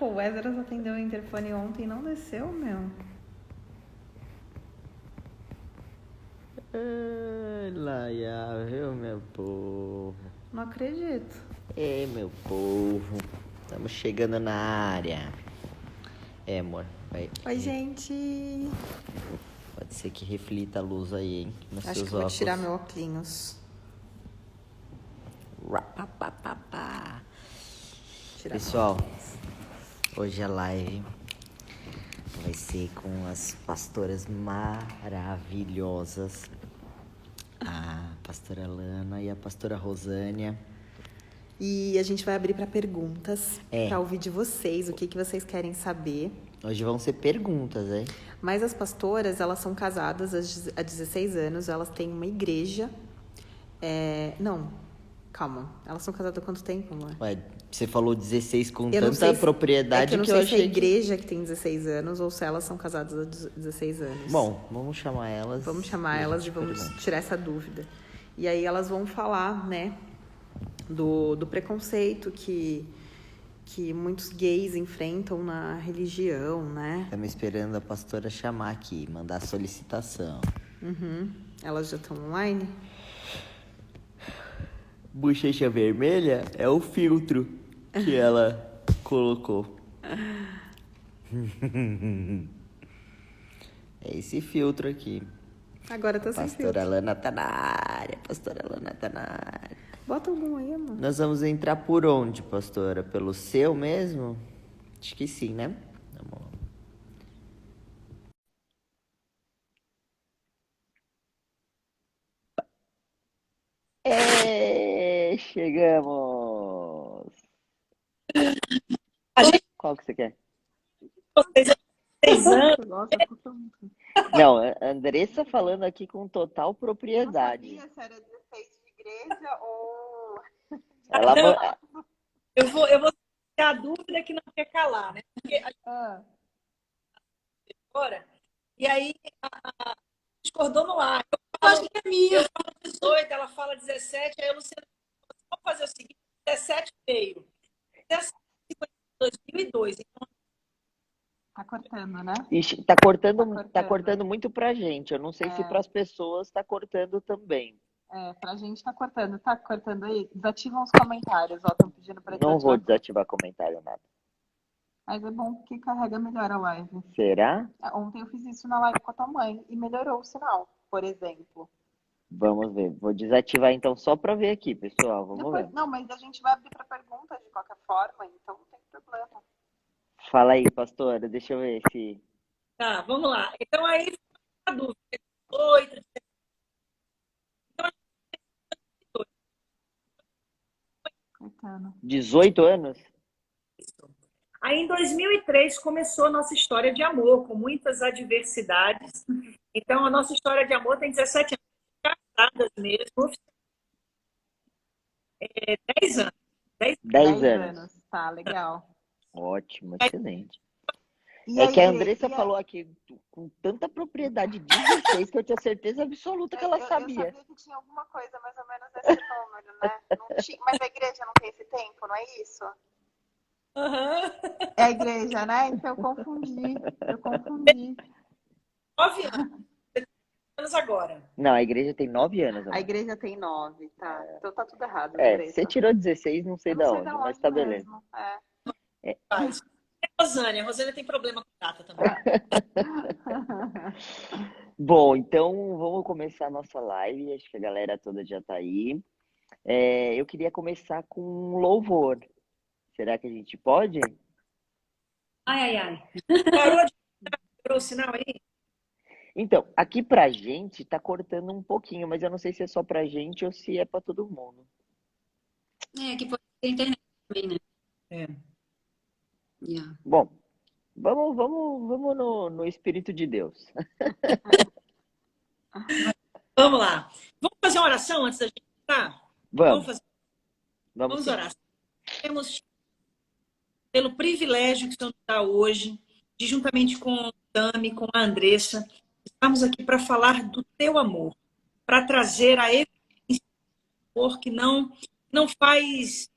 Pô, o Esdras atendeu o interfone ontem e não desceu, meu. Ai, Laia, viu, meu povo? Não acredito. Ei, meu povo. Estamos chegando na área. Amor. Oi, gente. Pode ser que reflita a luz aí, hein? Nos Acho seus que eu vou óculos. tirar meu óculos. Pessoal, hoje a live vai ser com as pastoras maravilhosas, a pastora Lana e a pastora Rosânia. E a gente vai abrir para perguntas, para ouvir de vocês, o que vocês querem saber. Hoje vão ser perguntas, hein? Mas as pastoras, elas são casadas há 16 anos, elas têm uma igreja. Não, calma. Elas são casadas há quanto tempo, amor? Ué, você falou 16 com Eu não tanta sei propriedade que eu não que sei eu se é a achei igreja que tem 16 anos ou se elas são casadas há 16 anos. Bom, vamos chamar elas. Vamos chamar elas e vamos tirar essa dúvida. E aí elas vão falar, né, do preconceito que muitos gays enfrentam na religião, né? Estamos esperando a pastora chamar aqui, mandar a solicitação. Elas já estão online? Bochecha vermelha é o filtro que ela colocou. É esse filtro aqui. Agora tá sem filtro. Pastora Lana tá na área. Pastora Lana tá na área. Bota algum aí, amor. Nós vamos entrar por onde, pastora? Pelo seu mesmo? Acho que sim, né? Vamos. Chegamos! Qual que você quer? Nossa, Não, a Andressa falando aqui com total propriedade. Não sabia se era 16 de igreja ou... Ela Eu vou ter a dúvida que não quer calar, né? Porque a gente agora, e aí discordou no ar. Eu acho que é minha. Eu falo 18, ela fala 17, aí a Luciana falou, vamos fazer o seguinte, 17 veio. 17 2002. Então, Tá cortando, né? Ixi, tá cortando muito pra gente. Eu não sei se pras pessoas tá cortando também. Pra gente tá cortando. Tá cortando aí? Desativam os comentários, ó. Estão pedindo pra Não vou desativar comentário, nada. Mas é bom porque carrega melhor a live. Será? Ontem eu fiz isso na live com a tua mãe e melhorou o sinal, por exemplo. Vamos ver. Vou desativar então só pra ver aqui, pessoal. Vamos ver. Não, mas a gente vai abrir pra perguntas de qualquer forma, então não tem problema. Fala aí, pastora. Deixa eu ver se... tá, vamos lá. Então aí a dúvida. 18, Cortando. 18 anos? Aí, em 2003, começou a nossa história de amor, com muitas adversidades. Então, a nossa história de amor tem 17 anos, casadas mesmo. 10 anos. 10 anos. Tá, legal. Ótimo, excelente. E É que a Andressa falou aqui com tanta propriedade de 16 que eu tinha certeza absoluta que ela sabia. Eu sabia que tinha alguma coisa mais ou menos esse número, né? Mas a igreja não tem esse tempo, não é isso? É a igreja, né? Então eu confundi. 9 anos agora. Não, a igreja tem 9 anos. A igreja tem 9, tá? Então tá tudo errado. Você tirou 16, não sei da onde, mas tá beleza. A Rosânia tem problema com data também. Bom, então vamos começar a nossa live. Acho que a galera toda já tá aí. Eu queria começar com um louvor. Será que a gente pode? Ai. Parou o sinal aí? Então, aqui pra gente tá cortando um pouquinho, mas eu não sei se é só pra gente ou se é pra todo mundo. Que pode ser internet também, né? Yeah. Bom, vamos no Espírito de Deus. Vamos lá. Vamos fazer uma oração antes da gente entrar? Vamos orar. Temos pelo privilégio que o Senhor dá hoje, de juntamente com o Tami, com a Andressa, estamos aqui para falar do teu amor, para trazer a evidência do amor que não faz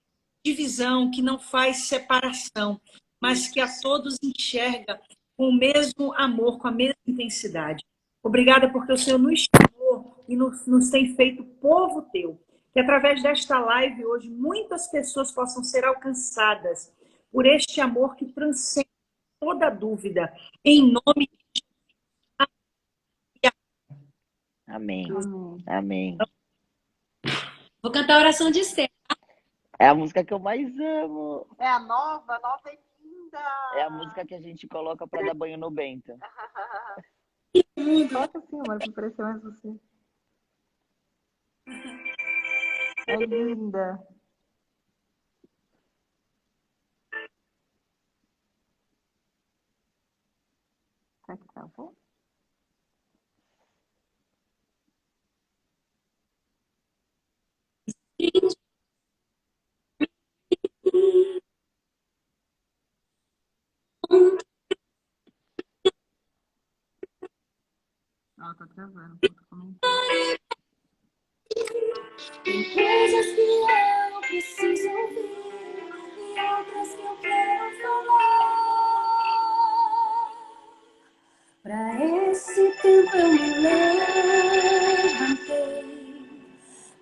divisão, que não faz separação, mas que a todos enxerga com o mesmo amor, com a mesma intensidade. Obrigada porque o Senhor nos chamou e nos tem feito povo teu. Que através desta live hoje muitas pessoas possam ser alcançadas por este amor que transcende toda dúvida. Em nome de Amém. Amém. Vou cantar a oração de Esther. É a música que eu mais amo. É a nova é linda. É a música que a gente coloca para dar banho no Bento. Coloca assim, amor, pra parecer mais você. É linda. Será que travou? Ela tá travando. Tem coisas que eu preciso ouvir e outras que eu quero falar. Pra esse tempo eu me levantei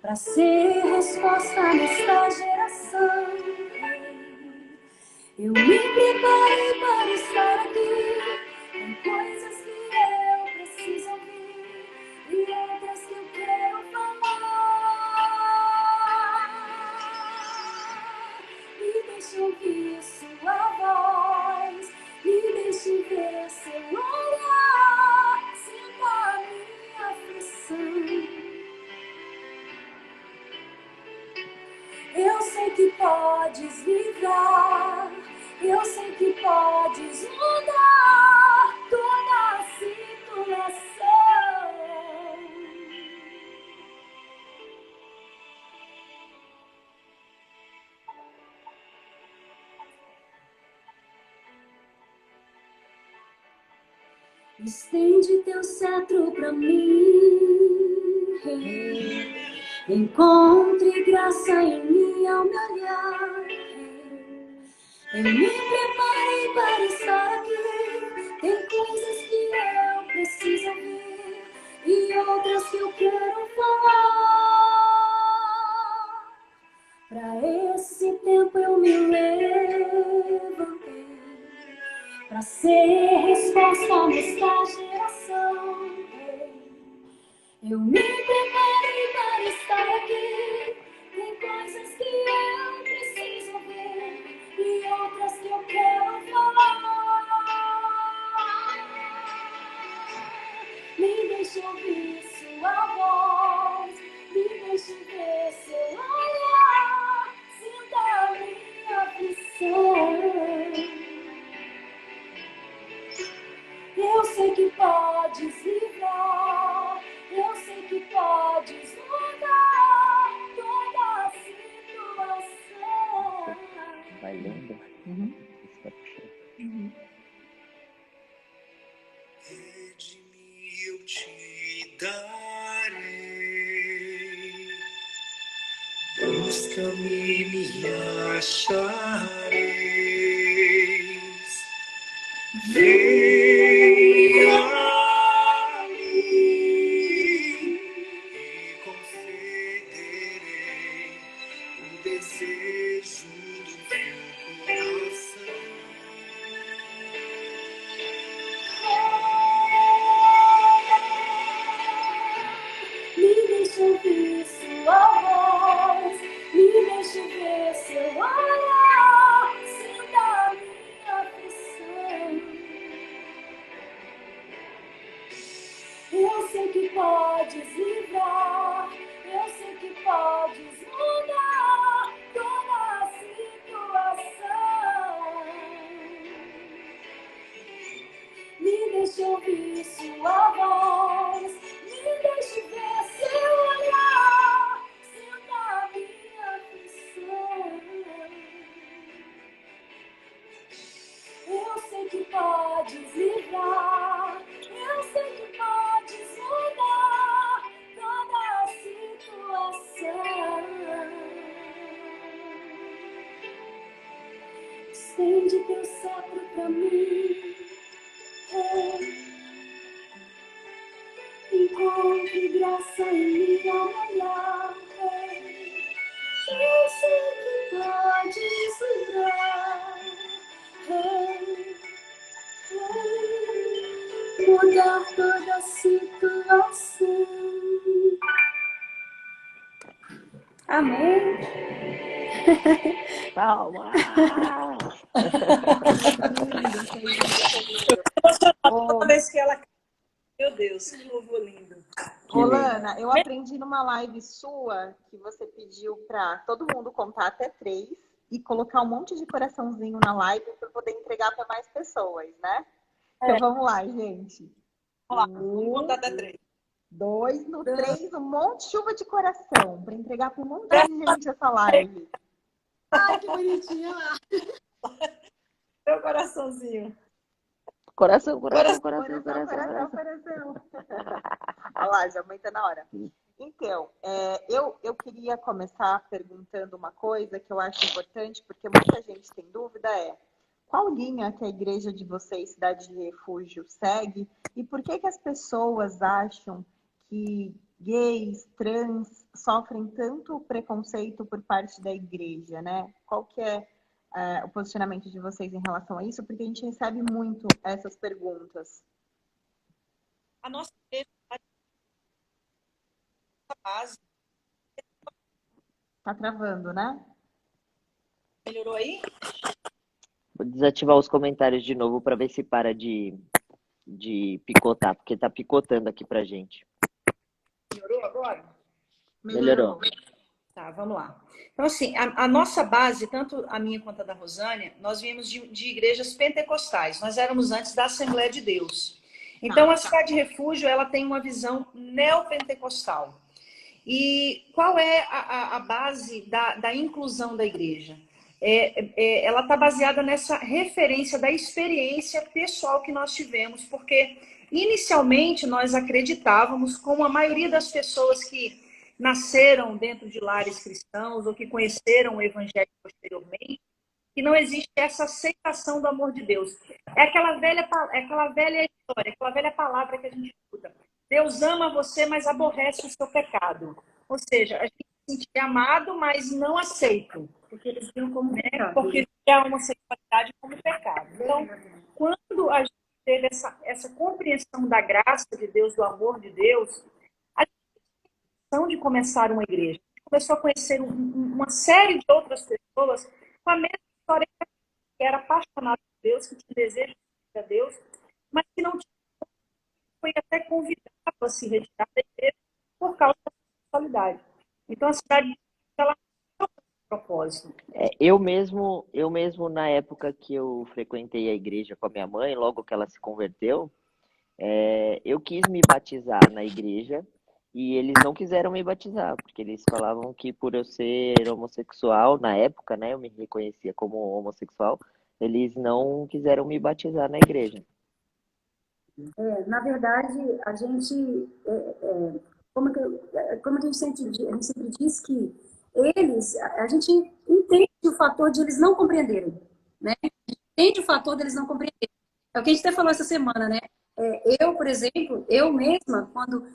pra ser resposta nesta geração. Eu me preparei para estar aqui. Tem coisas que eu preciso ouvir e outras que eu quero falar. Me deixe ouvir sua voz, me deixe ver seu olhar, sinta a minha aflição. Eu sei que podes livrar, eu sei que podes mudar toda a situação. Estende teu cetro pra mim, encontre graça em mim ao me olhar. Eu me preparei para estar aqui. Tem coisas que eu preciso ouvir e outras que eu quero falar. Para esse tempo eu me levantei para ser resposta nesta geração. Eu me preparei para estar aqui. Tem coisas que eu preciso ver e outras que eu quero falar. Me deixe ouvir sua voz, me deixe ver seu olhar, sinta a minha aflição. Eu sei que podes livrar, eu sei que podes mudar toda a situação. Vai lendo. Pede-me, eu te darei. Busca-me, me achareis. Venha a mim e concederei o desejo do teu coração. Me deixe ouvir sua voz, me deixe ver seu olhar, sinta a minha aflição. Eu sei que podes livrar, eu sei que podes mudar toda a situação. Me deixe ouvir sua voz, me deixe ver seu olhar, sinta a minha aflição. Eu sei que podes livrar, eu sei que podes mudar toda a situação. Estende teu cetro força em mim ao me olhar. Eu sei que podes livrar, mudar toda a situação. Amém. Palmas! Toda vez que ela... Meu Deus, que louvor lindo. Rolana, eu aprendi numa live sua que você pediu para todo mundo contar até 3 e colocar um monte de coraçãozinho na live para poder entregar para mais pessoas, né? Então vamos lá, gente. Vamos lá, vamos contar até 3. 2, no 3, um monte de chuva de coração para entregar para um monte de gente essa live. Ai, que bonitinha lá. Meu coraçãozinho. Coração. Coração. Olha lá, já aumenta na hora. Então, eu queria começar perguntando uma coisa que eu acho importante, porque muita gente tem dúvida, qual linha que a igreja de vocês, Cidade de Refúgio, segue e por que as pessoas acham que gays, trans sofrem tanto preconceito por parte da igreja, né? Qual que é o posicionamento de vocês em relação a isso? Porque a gente recebe muito essas perguntas. A nossa igreja, a base... Tá travando, né? Melhorou aí? Vou desativar os comentários de novo para ver se para de picotar, porque tá picotando aqui pra gente. Melhorou agora? Melhorou. Tá, vamos lá. Então, assim, a nossa base, tanto a minha quanto a da Rosânia, nós viemos de igrejas pentecostais. Nós éramos antes da Assembleia de Deus. Então, a Cidade de Refúgio, ela tem uma visão neopentecostal. E qual é a base da inclusão da igreja? Ela está baseada nessa referência da experiência pessoal que nós tivemos, porque inicialmente nós acreditávamos, como a maioria das pessoas que nasceram dentro de lares cristãos ou que conheceram o evangelho posteriormente, que não existe essa aceitação do amor de Deus. É aquela velha história, aquela velha palavra que a gente escuta. Deus ama você, mas aborrece o seu pecado. Ou seja, a gente se sentir amado, mas não aceito. Porque eles viam como pecado. Porque é a homossexualidade como pecado. Então, quando a gente teve essa compreensão da graça de Deus, do amor de Deus, a gente teve a de começar uma igreja. A gente começou a conhecer uma série de outras pessoas com a mesma história que era apaixonada por Deus, que tinha desejo de ser a Deus, mas que não tinha, foi até convidado a se retirar da igreja por causa da sexualidade. Então, a cidade, ela não tem propósito. Eu mesmo, na época que eu frequentei a igreja com a minha mãe, logo que ela se converteu, eu quis me batizar na igreja e eles não quiseram me batizar, porque eles falavam que por eu ser homossexual, na época, né, eu me reconhecia como homossexual, eles não quiseram me batizar na igreja. Na verdade, a gente, como a gente sempre diz que a gente entende o fator de eles não compreenderem, né? Entende o fator deles não compreenderem. É o que a gente até falou essa semana, né? Eu, por exemplo, eu mesma, quando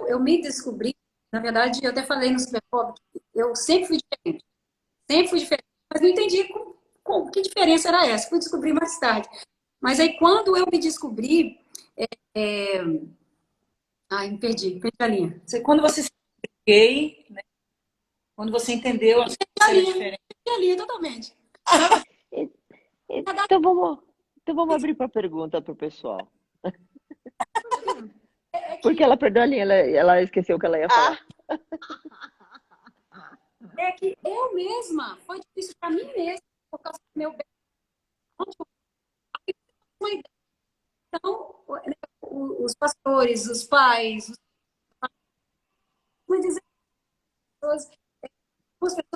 eu me descobri, na verdade, eu até falei no Superpop, eu sempre fui diferente, mas não entendi que diferença era essa, fui descobrir mais tarde. Mas aí, quando eu me descobri, me perdi a linha. Quando você se gay, né? Quando você entendeu a diferença. A linha totalmente. Então vamos abrir para pergunta para o pessoal. Porque ela perdeu a linha, ela esqueceu o que ela ia falar. É que eu mesma, foi difícil para mim mesma, por causa do meu bem. Então, os pastores, os pais, as pessoas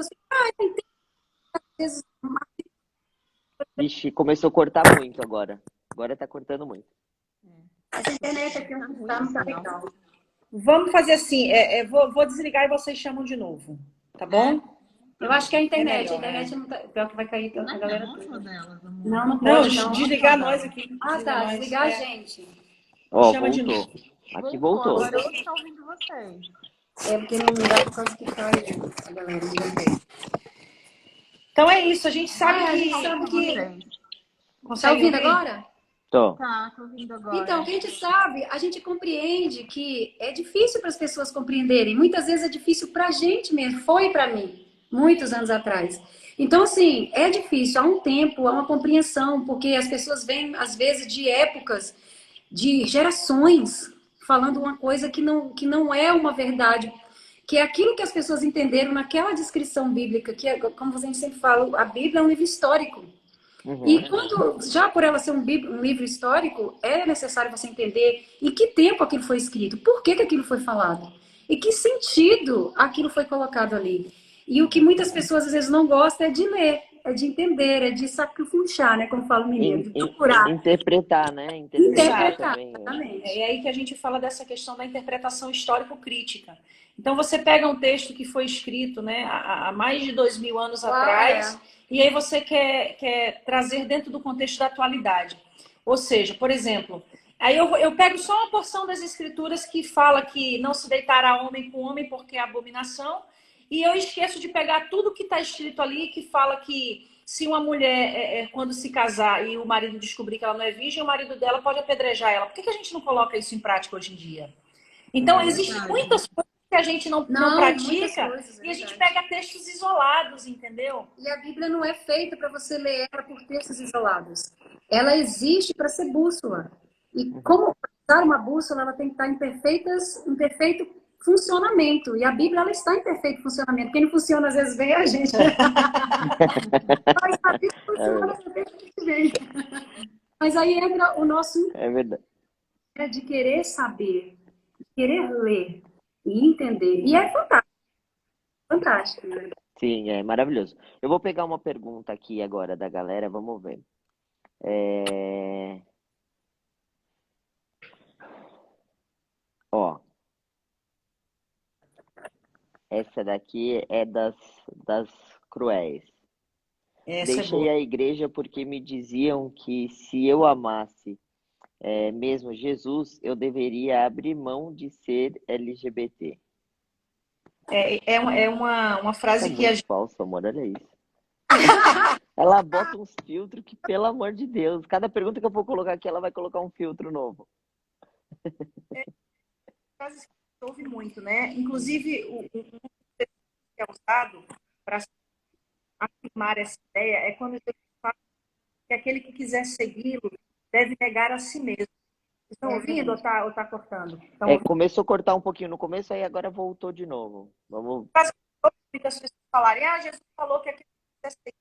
ficam, às vezes, Vixe, começou a cortar muito agora. Agora tá cortando muito. essa internet aqui não tá legal. Vamos fazer assim, vou desligar e vocês chamam de novo, tá bom? Eu acho que a internet não tá... Pior que vai cair a galera toda. Não pode, não. Desligar nós aqui. Desligar a gente. Ó, Chama voltou. Aqui voltou. Agora eu estou ouvindo vocês. É porque não dá por causa que cai a galera. Então é isso, a gente sabe que... Tá ouvindo agora? Tô. Tá, tô ouvindo agora. Então, a gente sabe, a gente compreende que é difícil para as pessoas compreenderem. Muitas vezes é difícil para a gente mesmo. Foi para mim, muitos anos atrás. Então, assim, é difícil. Há um tempo, há uma compreensão, porque as pessoas vêm, às vezes, de épocas, de gerações, falando uma coisa que não é uma verdade. Que é aquilo que as pessoas entenderam naquela descrição bíblica, que é, como a gente sempre fala, a Bíblia é um livro histórico. E quando, já por ela ser um livro histórico, é necessário você entender em que tempo aquilo foi escrito, por que aquilo foi falado, e que sentido aquilo foi colocado ali. E o que muitas pessoas às vezes não gostam é de ler, é de entender, é de sacrifunchar, né? Como fala o mineiro, de procurar. Interpretar, né? Interpretar, exatamente. É aí que a gente fala dessa questão da interpretação histórico-crítica. Então você pega um texto que foi escrito, né, há mais de 2000 anos atrás, e aí você quer trazer dentro do contexto da atualidade. Ou seja, por exemplo, aí eu pego só uma porção das escrituras que fala que não se deitará homem com homem porque é abominação, e eu esqueço de pegar tudo que está escrito ali, que fala que se uma mulher, quando se casar e o marido descobrir que ela não é virgem, o marido dela pode apedrejar ela. Por que a gente não coloca isso em prática hoje em dia? Então, existem muitas coisas que a gente não pratica coisas, e a gente pega textos isolados, entendeu? E a Bíblia não é feita para você ler ela por textos isolados. Ela existe para ser bússola. E como usar uma bússola, ela tem que estar em perfeito funcionamento. E a Bíblia, ela está em perfeito funcionamento. Quem não funciona, às vezes, vem a gente. Mas a Bíblia funciona, às vezes a gente vem. Mas aí entra o nosso... É verdade. De querer saber, de querer ler e entender. E é fantástico. Fantástico, né? Sim, é maravilhoso. Eu vou pegar uma pergunta aqui agora da galera, vamos ver. Ó, essa daqui é das cruéis. Deixei a igreja porque me diziam que se eu amasse mesmo Jesus, eu deveria abrir mão de ser LGBT. É uma frase que muito falso, amor, olha isso. Ela bota uns filtros que, pelo amor de Deus, cada pergunta que eu for colocar aqui, ela vai colocar um filtro novo. Frases que a gente ouve muito, né? Inclusive, o que é usado para afirmar essa ideia é quando Jesus fala que aquele que quiser segui-lo deve negar a si mesmo. Estão ouvindo ou tá cortando? Começou a cortar um pouquinho no começo, aí agora voltou de novo. Vamos... Muitas pessoas falarem, Jesus falou que aquele que quiser seguir,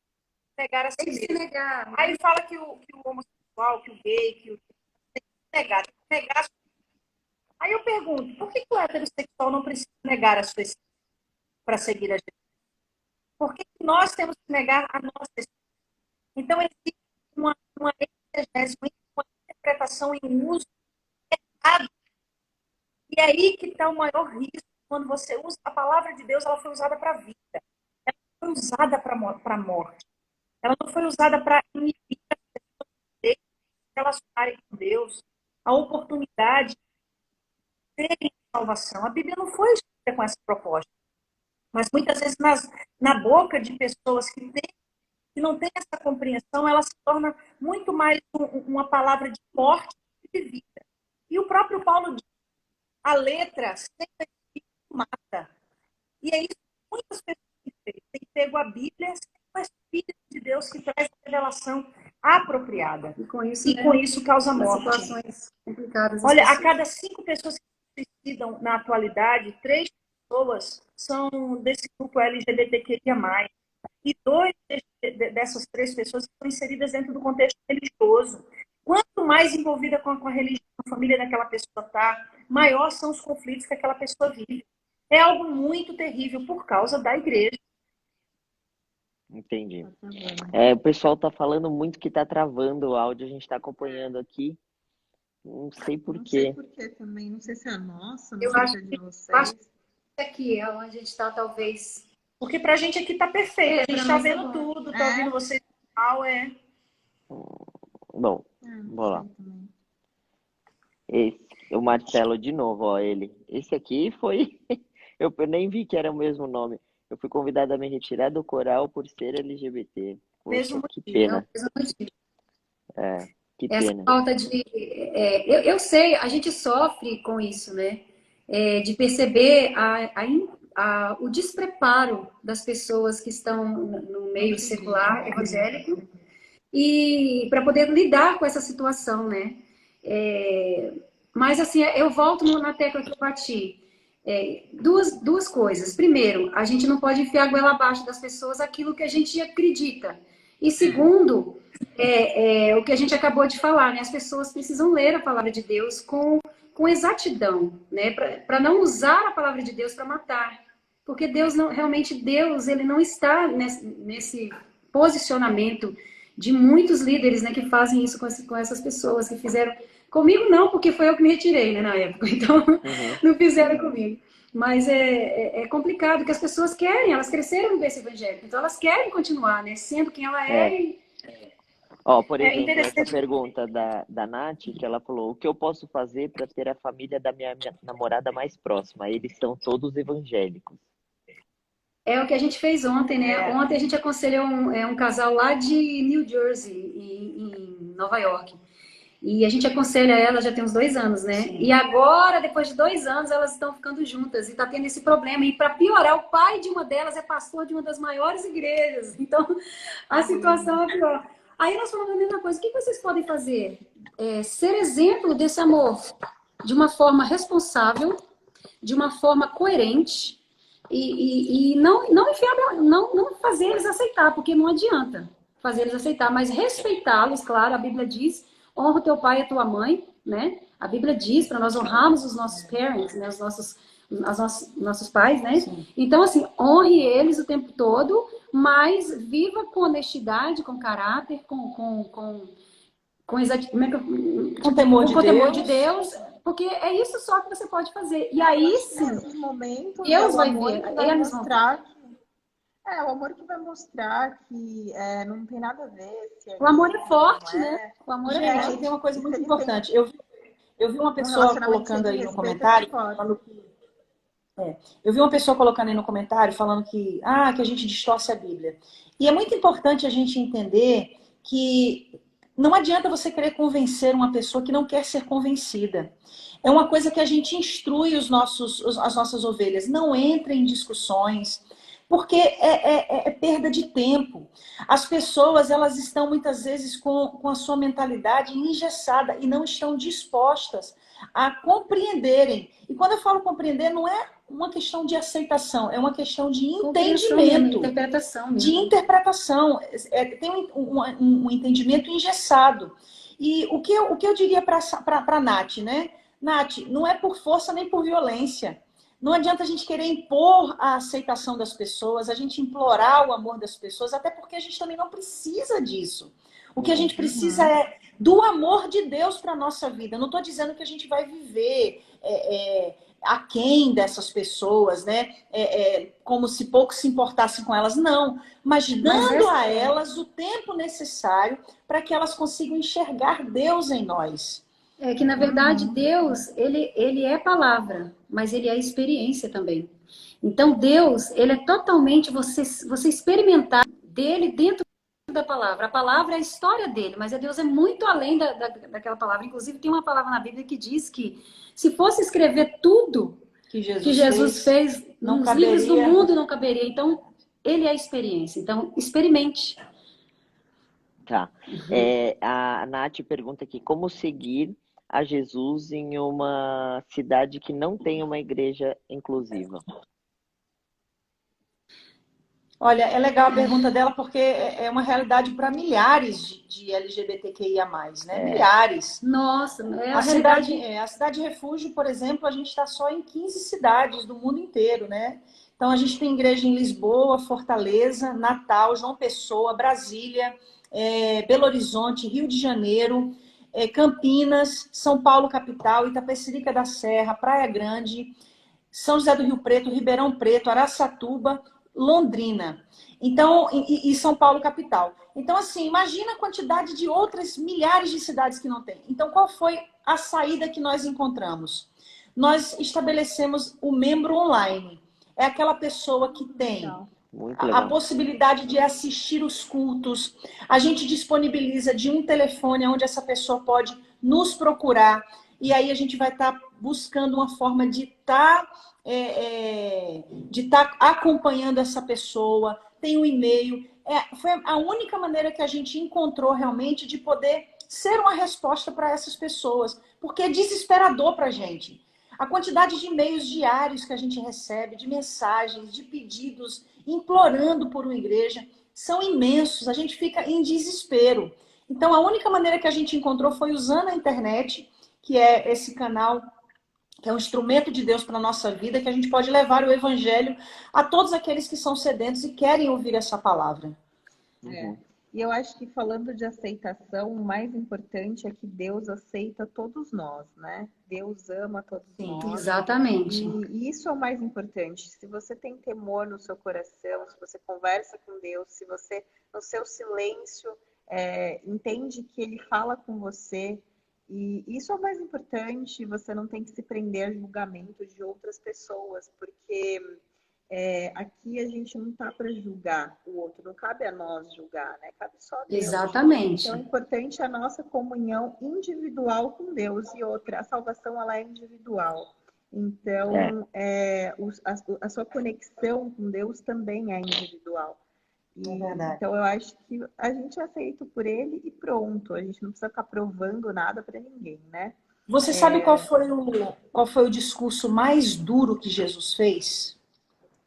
negar a si mesmo. Aí ele fala que o homossexual, que o gay, que o... tem que negar a sua... Aí eu pergunto, por que o heterossexual não precisa negar a sua essência para seguir a Jesus? Por que nós temos que negar a nossa essência? Então, existe uma exegese, uma interpretação em uso errado. E é aí que está o maior risco. Quando você usa a palavra de Deus, ela foi usada para a vida. Ela foi usada para a morte. Ela não foi usada para inibir as pessoas de se relacionarem com Deus. A oportunidade de terem salvação. A Bíblia não foi escrita com essa proposta. Mas muitas vezes na boca de pessoas que não têm essa compreensão, ela se torna muito mais uma palavra de morte e de vida. E o próprio Paulo diz, a letra sem mata. E é isso que muitas pessoas têm pego a Bíblia sem o Espírito de Deus que traz a revelação apropriada. E com isso causa morte. Situações complicadas. Olha, a cada 5 pessoas que se suicidam na atualidade, 3 pessoas são desse grupo LGBTQIA+. E 2 dessas 3 pessoas estão inseridas dentro do contexto religioso. Quanto mais envolvida com a religião, a família daquela pessoa está, maior são os conflitos que aquela pessoa vive. É algo muito terrível por causa da igreja. Entendi. O pessoal está falando muito que está travando o áudio, a gente está acompanhando aqui. Não sei por quê. Não sei por quê também, não sei se é a nossa, não Eu sei acho se é de vocês. Acho que aqui é onde a gente está, talvez. Porque pra gente aqui tá perfeito, a gente tá vendo tudo, tá ouvindo vocês mal, Bom, vamos lá. O Marcelo de novo, ó, ele. Esse aqui foi... Eu nem vi que era o mesmo nome. Eu fui convidada a me retirar do coral por ser LGBT. Poxa, Mesmo que motivo, pena. mesmo motivo. É, que Essa pena. falta de... eu sei, a gente sofre com isso, né? De perceber o despreparo das pessoas que estão no meio secular, evangélico, e para poder lidar com essa situação, né? Mas, assim, eu volto na tecla que eu bati. Duas coisas. Primeiro, a gente não pode enfiar a goela abaixo das pessoas aquilo que a gente acredita. E segundo, o que a gente acabou de falar, né? As pessoas precisam ler a palavra de Deus com exatidão, né? Para não usar a palavra de Deus para matar. Porque Deus ele não está nesse posicionamento de muitos líderes, né, que fazem isso com essas pessoas que fizeram. Comigo não, porque foi eu que me retirei, né, na época. Então, não fizeram comigo. Mas é complicado, porque as pessoas querem, elas cresceram no berço evangélico, então elas querem continuar, né, sendo quem ela é. Ó, por exemplo, essa pergunta da Nath, que ela falou, o que eu posso fazer para ter a família da minha namorada mais próxima? Eles são todos evangélicos. É o que a gente fez ontem, né? Ontem a gente aconselhou um casal lá de New Jersey, em Nova York. E a gente aconselha ela já tem uns 2 anos, né? Sim. E agora, depois de 2 anos, elas estão ficando juntas e tá tendo esse problema. E para piorar, o pai de uma delas é pastor de uma das maiores igrejas. Então, a situação é pior. Aí nós falamos a mesma coisa. O que vocês podem fazer? Ser exemplo desse amor de uma forma responsável, de uma forma coerente e não enfiar, não fazer eles aceitar, porque não adianta fazer eles aceitar, mas respeitá-los, claro, a Bíblia diz, honra o teu pai e a tua mãe, né? A Bíblia diz para nós honrarmos os nossos parents, né? Os nossos pais, né? Sim. Então, assim, honre eles o tempo todo, mas viva com honestidade, com caráter, com temor de Deus, porque é isso só que você pode fazer. E aí, sim, nesses momentos, Deus vai ver. Eles mostrar o amor que vai mostrar que não tem nada a ver. O amor é forte, né? O amor Gente, é forte. tem uma coisa muito importante. Eu vi uma pessoa colocando aí no comentário, eu vi uma pessoa colocando aí no comentário falando que a gente distorce a Bíblia. E é muito importante a gente entender que não adianta você querer convencer uma pessoa que não quer ser convencida. É uma coisa que a gente instrui as nossas ovelhas. Não entrem em discussões, porque é perda de tempo. As pessoas, elas estão muitas vezes com a sua mentalidade engessada e não estão dispostas a compreenderem. E quando eu falo compreender, não é uma questão de aceitação, é uma questão de entendimento. De interpretação. Tem um entendimento engessado. E o que eu diria para a Nath, né? Nath, não é por força nem por violência. Não adianta a gente querer impor a aceitação das pessoas, a gente implorar o amor das pessoas, até porque a gente também não precisa disso. O que a gente precisa é do amor de Deus para a nossa vida. Eu não estou dizendo que a gente vai viver aquém dessas pessoas, né? Como se pouco se importassem com elas. Não, mas dando a elas o tempo necessário para que elas consigam enxergar Deus em nós. É que, na verdade, Deus, ele é palavra, mas ele é experiência também. Então, Deus, ele é totalmente você experimentar dele dentro da palavra. A palavra é a história dele, mas Deus é muito além daquela palavra. Inclusive, tem uma palavra na Bíblia que diz que se fosse escrever tudo que Jesus fez nos livros do mundo, não caberia. Então, ele é a experiência. Então, experimente. Tá. A Nath pergunta aqui, como seguir a Jesus em uma cidade que não tem uma igreja inclusiva? Olha, é legal a pergunta dela porque é uma realidade para milhares de LGBTQIA+, né? Milhares. Nossa, a cidade Refúgio, por exemplo, a gente está só em 15 cidades do mundo inteiro, né? Então a gente tem igreja em Lisboa, Fortaleza, Natal, João Pessoa, Brasília, Belo Horizonte, Rio de Janeiro, Campinas, São Paulo capital, Itapecerica da Serra, Praia Grande, São José do Rio Preto, Ribeirão Preto, Araçatuba, Londrina. Então, e São Paulo capital. Então, assim, imagina a quantidade de outras milhares de cidades que não tem. Então, qual foi a saída que nós encontramos? Nós estabelecemos o membro online. É aquela pessoa que tem a possibilidade de assistir os cultos. A gente disponibiliza de um telefone onde essa pessoa pode nos procurar. E aí a gente vai estar buscando uma forma de estar acompanhando essa pessoa. Tem um e-mail. Foi a única maneira que a gente encontrou realmente de poder ser uma resposta para essas pessoas. Porque é desesperador para a gente. A quantidade de e-mails diários que a gente recebe, de mensagens, de pedidos, implorando por uma igreja, são imensos. A gente fica em desespero. Então, a única maneira que a gente encontrou foi usando a internet, que é esse canal, que é um instrumento de Deus para a nossa vida, que a gente pode levar o evangelho a todos aqueles que são sedentos e querem ouvir essa palavra. E eu acho que falando de aceitação, o mais importante é que Deus aceita todos nós, né? Deus ama todos nós. Exatamente. E isso é o mais importante. Se você tem temor no seu coração, se você conversa com Deus, se você, no seu silêncio, entende que Ele fala com você, e isso é o mais importante, você não tem que se prender a julgamento de outras pessoas, porque aqui a gente não está para julgar o outro, não cabe a nós julgar, né? Cabe só a Deus. Exatamente. Então, é importante a nossa comunhão individual com Deus. E outra, a salvação, ela é individual. Então, a sua conexão com Deus também é individual. Então, eu acho que a gente é feito por Ele e pronto. A gente não precisa ficar provando nada para ninguém, né? Você sabe qual foi o discurso mais duro que Jesus fez?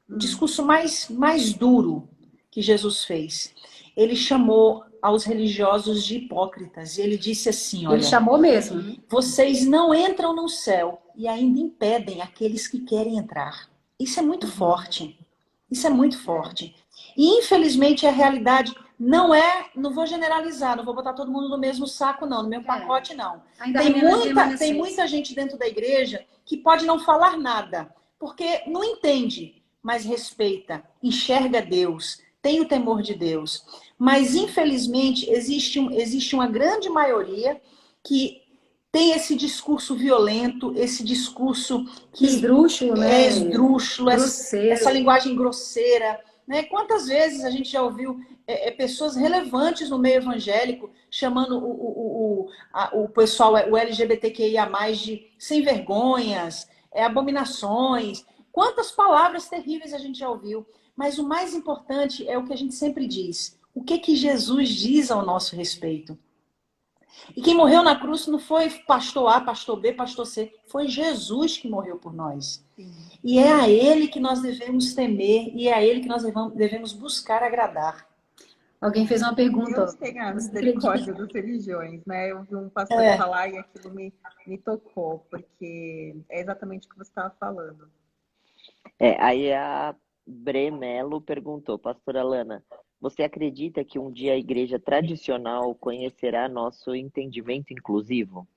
O discurso mais duro que Jesus fez. Ele chamou aos religiosos de hipócritas. E ele disse assim, olha... Ele chamou mesmo. Vocês não entram no céu e ainda impedem aqueles que querem entrar. Isso é muito forte. Isso é muito forte. E, infelizmente, a realidade não vou generalizar, não vou botar todo mundo no mesmo saco, não, no mesmo pacote, não. Tem muita gente dentro da igreja que pode não falar nada, porque não entende, mas respeita, enxerga Deus, tem o temor de Deus. Mas, infelizmente, existe uma grande maioria que tem esse discurso violento, esse discurso que esdrúxulo, né? Esdrúxulo, essa linguagem grosseira. Né? Quantas vezes a gente já ouviu pessoas relevantes no meio evangélico chamando o pessoal, o LGBTQIA+, de sem vergonhas, abominações. Quantas palavras terríveis a gente já ouviu. Mas o mais importante é o que a gente sempre diz. O que Jesus diz ao nosso respeito? E quem morreu na cruz não foi pastor A, pastor B, pastor C. Foi Jesus que morreu por nós. Sim. E é a Ele que nós devemos temer e é a Ele que nós devemos buscar agradar. Alguém fez uma pergunta. Deus tem a misericórdia das religiões, né? Eu vi um pastor falar e aquilo me tocou, porque é exatamente o que você estava falando. Aí a Bremelo perguntou, pastora Lana, você acredita que um dia a igreja tradicional conhecerá nosso entendimento inclusivo?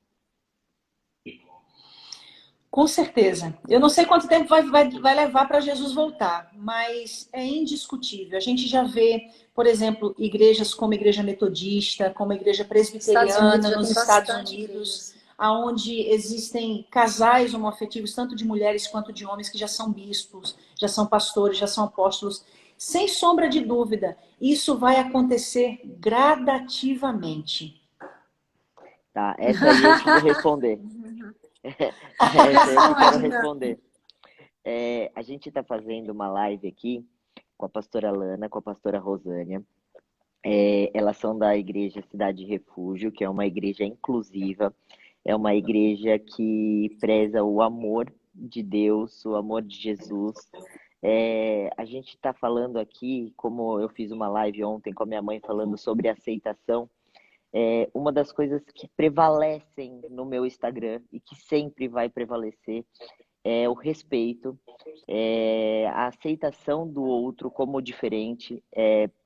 Com certeza. Eu não sei quanto tempo vai levar para Jesus voltar, mas é indiscutível. A gente já vê, por exemplo, igrejas como a Igreja Metodista, como a Igreja Presbiteriana nos Estados Unidos, onde existem casais homoafetivos, tanto de mulheres quanto de homens, que já são bispos, já são pastores, já são apóstolos. Sem sombra de dúvida, isso vai acontecer gradativamente. Tá, essa aí eu vou responder. Essa aí eu quero responder. A gente está fazendo uma live aqui com a pastora Lana, com a pastora Rosânia. Elas são da igreja Cidade Refúgio, que é uma igreja inclusiva. É uma igreja que preza o amor de Deus, o amor de Jesus. A gente está falando aqui, como eu fiz uma live ontem com a minha mãe falando sobre aceitação, uma das coisas que prevalecem no meu Instagram e que sempre vai prevalecer é o respeito, a aceitação do outro como diferente.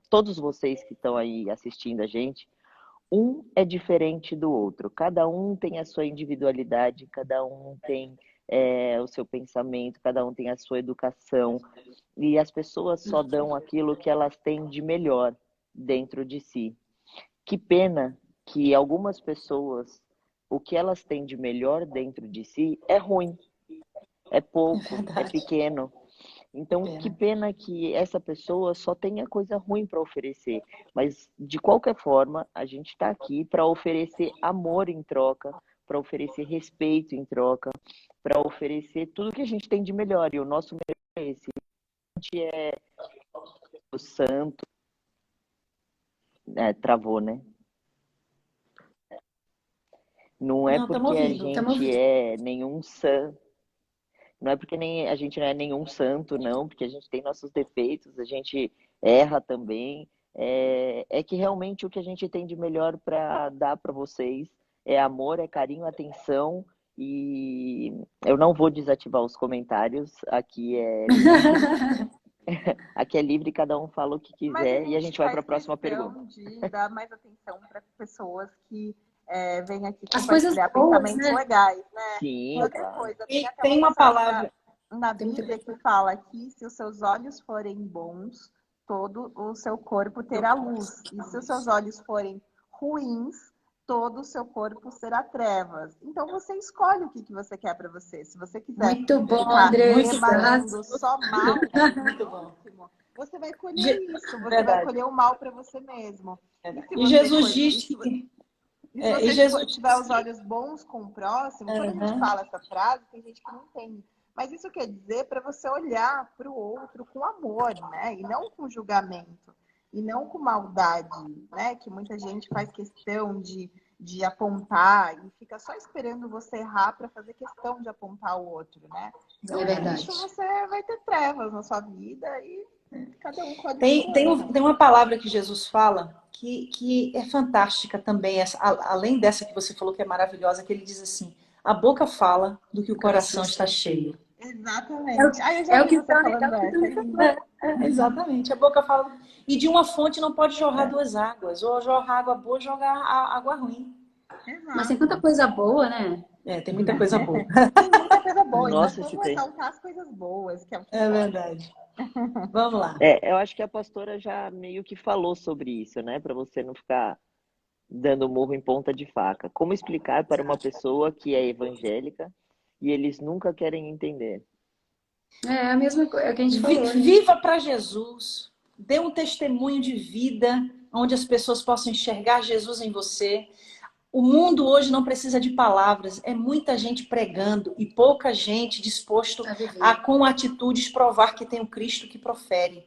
Todos vocês que estão aí assistindo a gente, um é diferente do outro, cada um tem a sua individualidade, cada um tem o seu pensamento, cada um tem a sua educação. E as pessoas só dão aquilo que elas têm de melhor dentro de si. Que pena que algumas pessoas, o que elas têm de melhor dentro de si é ruim, é pouco, é pequeno. Então, que pena que essa pessoa só tenha coisa ruim para oferecer. Mas, de qualquer forma, a gente está aqui para oferecer amor em troca, para oferecer respeito em troca, para oferecer tudo que a gente tem de melhor. E o nosso melhor é esse. A gente é o santo. Travou, né? Não é porque a gente é nenhum santo. Não é porque a gente não é nenhum santo, não, porque a gente tem nossos defeitos, a gente erra também. É que realmente o que a gente tem de melhor para dar para vocês é amor, é carinho, atenção. E eu não vou desativar os comentários. Aqui é livre. Aqui é livre, cada um fala o que quiser e a gente vai para a próxima pergunta. De dar mais atenção para pessoas que vêm aqui as coisas pensamentos boas, né? legais, né? Sim, outra coisa, tem uma palavra na Bíblia que fala que se os seus olhos forem bons, todo o seu corpo terá luz. E se os seus olhos forem ruins, todo o seu corpo será trevas. Então você escolhe o que você quer para você. Se você quiser muito bom, Andressa, emanando só mal, muito bom. Você vai colher isso. Você vai colher o mal para você mesmo. E Jesus diz que se você tiver os olhos bons com o próximo, quando a gente fala essa frase, tem gente que não entende. Mas isso quer dizer para você olhar para o outro com amor, né? E não com julgamento. E não com maldade, né? Que muita gente faz questão de apontar e fica só esperando você errar para fazer questão de apontar o outro, né? Então, é verdade. Isso você vai ter trevas na sua vida e cada um pode... Tem uma palavra que Jesus fala que é fantástica também, além dessa que você falou que é maravilhosa, que ele diz assim, a boca fala do que o coração está cheio. Exatamente. Exatamente, a boca fala. E de uma fonte não pode jorrar duas águas, ou jorrar água boa ou jogar água ruim. Exato. Mas tem tanta coisa boa, né? Tem muita coisa boa. Tem muita coisa boa. Nossa, então vamos ressaltar as coisas boas, que é o que verdade. Vamos lá. Eu acho que a pastora já meio que falou sobre isso, né? Para você não ficar dando murro em ponta de faca. Como explicar para uma pessoa que é evangélica e eles nunca querem entender? É a mesma coisa que a gente falou. Viva para Jesus. Dê um testemunho de vida onde as pessoas possam enxergar Jesus em você. O mundo hoje não precisa de palavras. É muita gente pregando e pouca gente disposto a, com atitudes, provar que tem o Cristo que profere.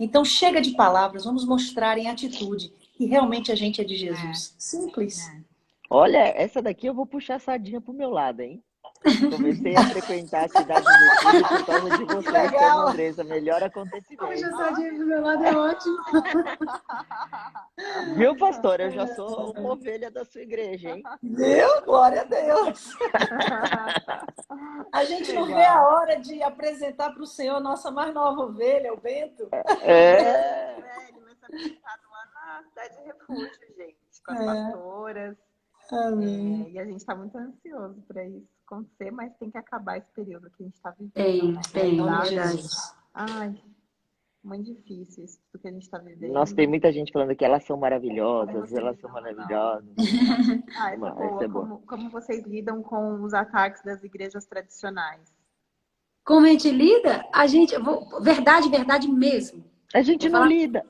Então, chega de palavras. Vamos mostrar em atitude que realmente a gente é de Jesus. Simples. Olha, essa daqui eu vou puxar a sardinha pro meu lado, hein? Comecei a frequentar a cidade do Rio por causa de vocês, como Andressa. Melhor acontecimento. Puxa a sardinha pro meu lado, é ótimo. Viu, pastor? Eu já sou uma ovelha da sua igreja, hein? Meu, glória a Deus. A gente não vê a hora de apresentar para o Senhor a nossa mais nova ovelha, o Bento. Ele vai ser apresentado lá na cidade de Refúgio, gente, com as pastoras. E a gente está muito ansioso para isso acontecer, mas tem que acabar esse período que a gente está vivendo. Tem, verdade. Ai, muito difícil isso tudo que a gente está vivendo. Nossa, tem muita gente falando que elas são maravilhosas, elas são maravilhosas. Como vocês lidam com os ataques das igrejas tradicionais? Como a gente lida? Verdade mesmo. A gente não lida.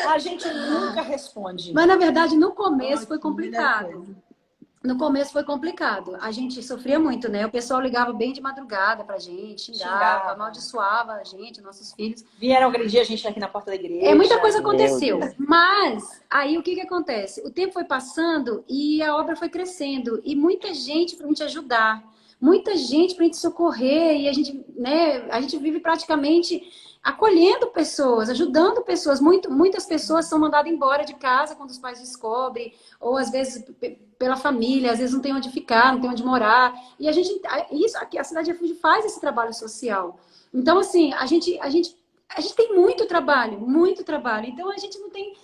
A gente nunca responde. Mas, na verdade, no começo foi complicado. No começo foi complicado. A gente sofria muito, né? O pessoal ligava bem de madrugada pra gente, xingava, amaldiçoava a gente, nossos filhos. Vieram agredir a gente aqui na porta da igreja. Muita coisa aconteceu. Mas, aí o que acontece? O tempo foi passando e a obra foi crescendo. E muita gente pra gente ajudar. Muita gente pra gente socorrer. E a gente vive praticamente acolhendo pessoas, ajudando pessoas. Muitas pessoas são mandadas embora de casa quando os pais descobrem, ou às vezes pela família, às vezes não tem onde ficar, não tem onde morar. E a Cidade de Refúgio faz esse trabalho social. Então, assim, a gente tem muito trabalho. Então a gente não tem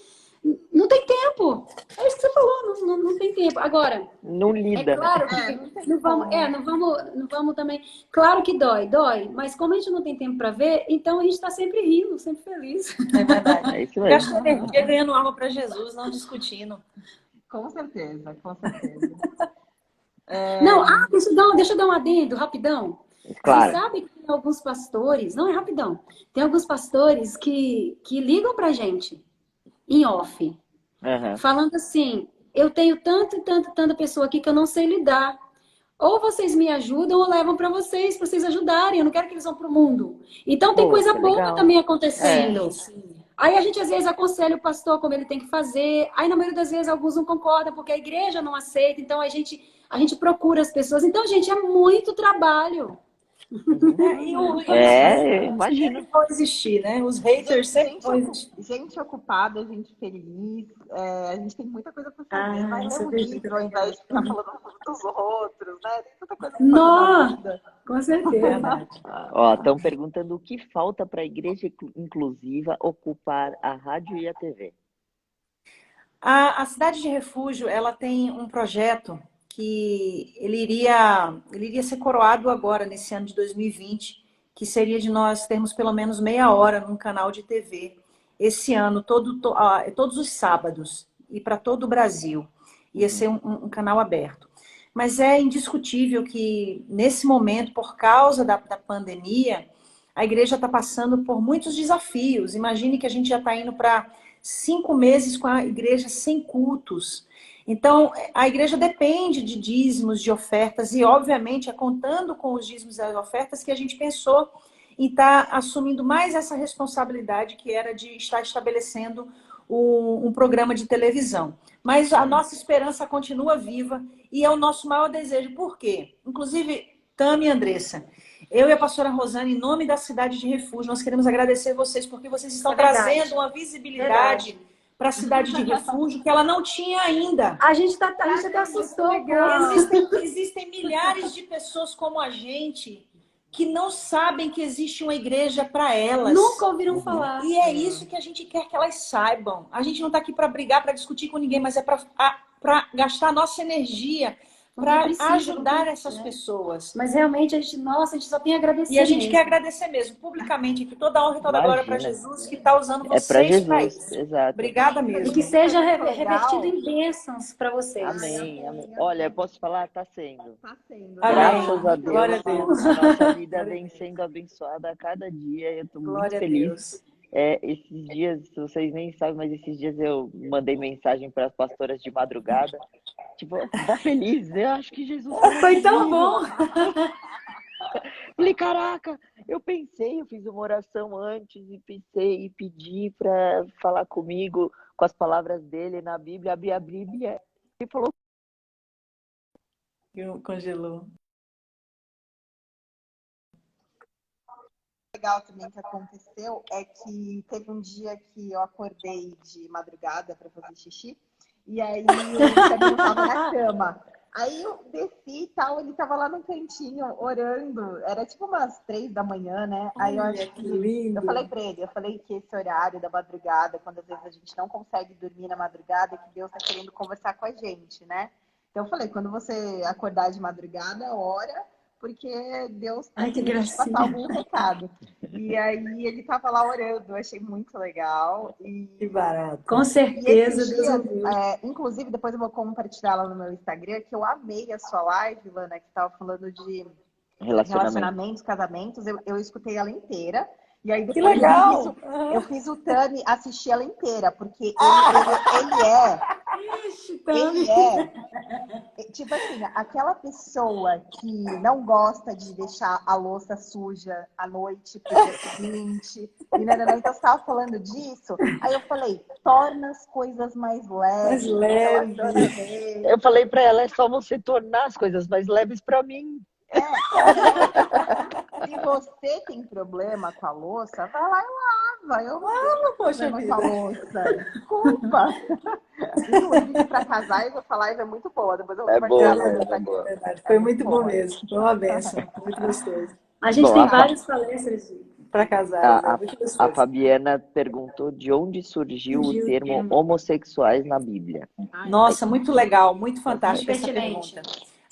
tempo. É isso que você falou, não tem tempo. Agora, Não é lida, né? claro que não vamos também. Claro que dói, mas como a gente não tem tempo para ver, então a gente está sempre rindo, sempre feliz. É verdade. É isso mesmo. Gasta energia ganhando alma para Jesus, não discutindo. Com certeza, com certeza. Não, deixa eu dar um adendo, rapidão. Claro. Você sabe que tem alguns pastores, não é rapidão, tem alguns pastores que ligam pra gente em off, falando assim, eu tenho tanta pessoa aqui que eu não sei lidar. Ou vocês me ajudam ou levam para vocês ajudarem. Eu não quero que eles vão pro mundo. Então tem coisa boa legal. também acontecendo. Aí a gente às vezes aconselha o pastor como ele tem que fazer. Aí na maioria das vezes alguns não concordam porque a igreja não aceita. Então a gente procura as pessoas. Então, gente, é muito trabalho. Imagina. Sempre vão existir, né? Os haters sempre vão existir. Gente ocupada, gente feliz, a gente tem muita coisa para fazer, mas ler um livro ao invés de ficar falando dos outros, né? Tem muita coisa para fazer na vida. Com certeza. Estão perguntando o que falta para a igreja inclusiva ocupar a rádio e a TV. A Cidade de Refúgio, ela tem um projeto que ele iria ser coroado agora, nesse ano de 2020, que seria de nós termos pelo menos meia hora num canal de TV, esse ano, todos os sábados, e para todo o Brasil. Ia ser um canal aberto. Mas é indiscutível que, nesse momento, por causa da pandemia, a igreja está passando por muitos desafios. Imagine que a gente já está indo para 5 meses com a igreja sem cultos. Então, a igreja depende de dízimos, de ofertas, e obviamente é contando com os dízimos e as ofertas que a gente pensou em estar assumindo mais essa responsabilidade que era de estar estabelecendo um programa de televisão. Mas a nossa esperança continua viva e é o nosso maior desejo. Por quê? Inclusive, Tami e Andressa, eu e a pastora Rosane, em nome da Cidade de Refúgio, nós queremos agradecer vocês porque vocês estão trazendo uma visibilidade para a Cidade de Refúgio que ela não tinha ainda. A gente até assustou. Existem milhares de pessoas como a gente que não sabem que existe uma igreja para elas. Nunca ouviram falar. E é isso que a gente quer que elas saibam. A gente não está aqui para brigar, para discutir com ninguém, mas é para gastar nossa energia para ajudar essas pessoas. Mas realmente a gente só tem a agradecer. E a gente quer agradecer mesmo, publicamente, que toda a honra e toda a glória para Jesus, que está usando vocês para isso. Exato. Obrigada mesmo. E que seja revertido em bênçãos para vocês. Amém, amém. Olha, posso falar? Está sendo. Está sendo. Graças a Deus. Glória a Deus. A nossa vida vem sendo abençoada a cada dia. Eu estou muito feliz. Esses dias, vocês nem sabem, mas esses dias eu mandei mensagem para as pastoras de madrugada. Tipo, tá feliz? Eu acho que Jesus... Foi tão bom! Falei, caraca, eu fiz uma oração antes e pensei e pedi para falar comigo com as palavras dele na Bíblia, abri a Bíblia e falou... Congelou. Legal também que aconteceu é que teve um dia que eu acordei de madrugada para fazer xixi e aí o Camilo tava na cama. Aí eu desci e tal, ele tava lá no cantinho orando. Era tipo umas 3 da manhã, né? Aí eu acho que eu falei pra ele, que esse horário da madrugada, quando às vezes a gente não consegue dormir na madrugada, é que Deus tá querendo conversar com a gente, né? Então eu falei, quando você acordar de madrugada, ora, porque Deus tem que passar algum recado. E aí ele tava lá orando, eu achei muito legal. Que barato. Com certeza, Deus ouviu. Inclusive, depois eu vou compartilhar lá no meu Instagram, que eu amei a sua live, Lana, que tava falando de relacionamentos, casamentos. Eu escutei ela inteira. E aí depois eu fiz o Tami assistir ela inteira, porque ele é tipo assim, aquela pessoa que não gosta de deixar a louça suja à noite pro dia seguinte. Então você estava falando disso, aí eu falei, torna as coisas mais leves. Eu falei para ela, é só você tornar as coisas mais leves para mim. Se você tem problema com a louça, vai lá e lava. Eu não poxa tenho problema com a louça. Desculpa. Inclusive, para casar, essa live é muito boa. Depois eu vou compartilhar no Instagram. Foi muito bom mesmo. Foi uma benção. Muito gostoso. A gente tem várias palestras para casais. A Fabiana perguntou de onde surgiu o termo homossexuais na Bíblia. Nossa, muito legal, muito fantástico essa pergunta.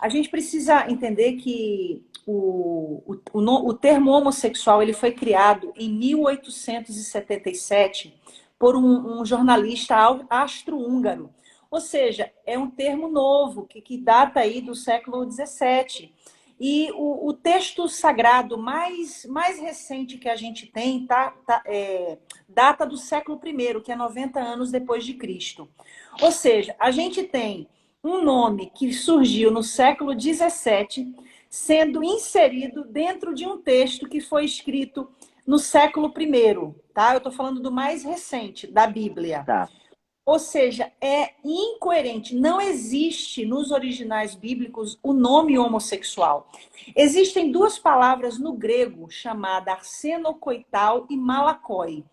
A gente precisa entender que o termo homossexual ele foi criado em 1877 por um jornalista austro-húngaro. Ou seja, é um termo novo, que data aí do século XVII. E o texto sagrado mais recente que a gente tem data do século I, que é 90 anos depois de Cristo. Ou seja, a gente tem um nome que surgiu no século XVII sendo inserido dentro de um texto que foi escrito no século I, tá? Eu estou falando do mais recente, da Bíblia. Tá. Ou seja, é incoerente. Não existe nos originais bíblicos o nome homossexual. Existem duas palavras no grego chamadas arsenokoital e malakoi,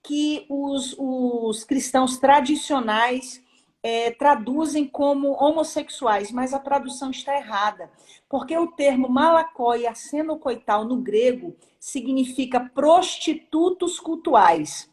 que os cristãos tradicionais traduzem como homossexuais, mas a tradução está errada. Porque o termo malakoi e arsenokoital no grego significa prostitutos cultuais.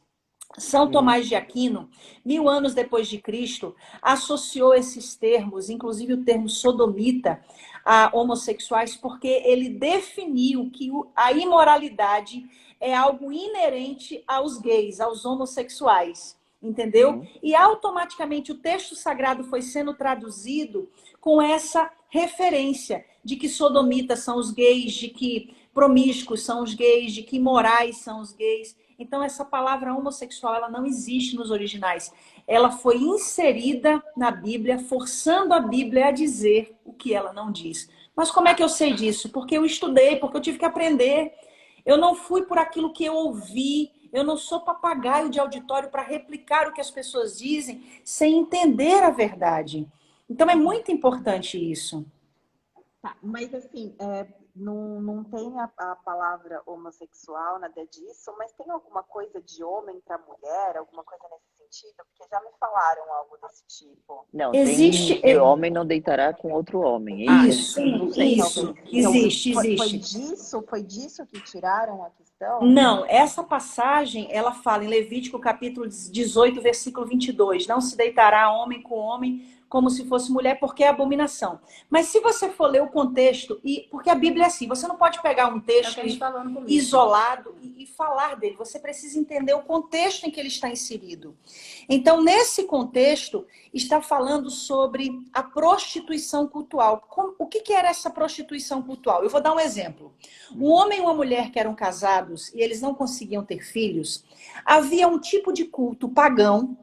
São Tomás de Aquino, 1000 anos depois de Cristo, associou esses termos, inclusive o termo sodomita, a homossexuais, porque ele definiu que a imoralidade é algo inerente aos gays, aos homossexuais, entendeu? E automaticamente o texto sagrado foi sendo traduzido com essa referência de que sodomitas são os gays, de que promíscuos são os gays, de que imorais são os gays. Então, essa palavra homossexual, ela não existe nos originais. Ela foi inserida na Bíblia, forçando a Bíblia a dizer o que ela não diz. Mas como é que eu sei disso? Porque eu estudei, porque eu tive que aprender. Eu não fui por aquilo que eu ouvi. Eu não sou papagaio de auditório para replicar o que as pessoas dizem sem entender a verdade. Então, é muito importante isso. Tá, mas assim, não tem a palavra homossexual, nada disso, mas tem alguma coisa de homem para mulher, alguma coisa nesse sentido? Porque já me falaram algo desse tipo. Não, existe. O homem não deitará com outro homem. Isso. Existe. Foi disso que tiraram a questão? Não, essa passagem, ela fala em Levítico capítulo 18, versículo 22. Não se deitará homem com homem como se fosse mulher, porque é abominação. Mas se você for ler o contexto, porque a Bíblia é assim, você não pode pegar um texto isolado e falar dele. Você precisa entender o contexto em que ele está inserido. Então, nesse contexto, está falando sobre a prostituição cultural. O que era essa prostituição cultural? Eu vou dar um exemplo. Um homem e uma mulher que eram casados e eles não conseguiam ter filhos, havia um tipo de culto pagão,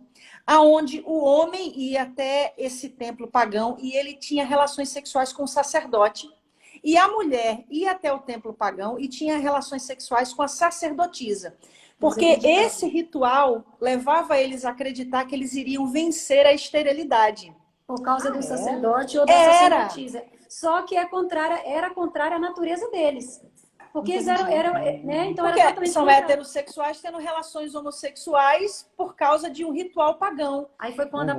aonde o homem ia até esse templo pagão e ele tinha relações sexuais com o sacerdote. E a mulher ia até o templo pagão e tinha relações sexuais com a sacerdotisa. Porque esse ritual levava eles a acreditar que eles iriam vencer a esterilidade. Por causa do sacerdote ou da sacerdotisa. Só que era contrária à natureza deles. Porque eles eram né? Então porque era são heterossexuais tendo relações homossexuais por causa de um ritual pagão. Aí foi quando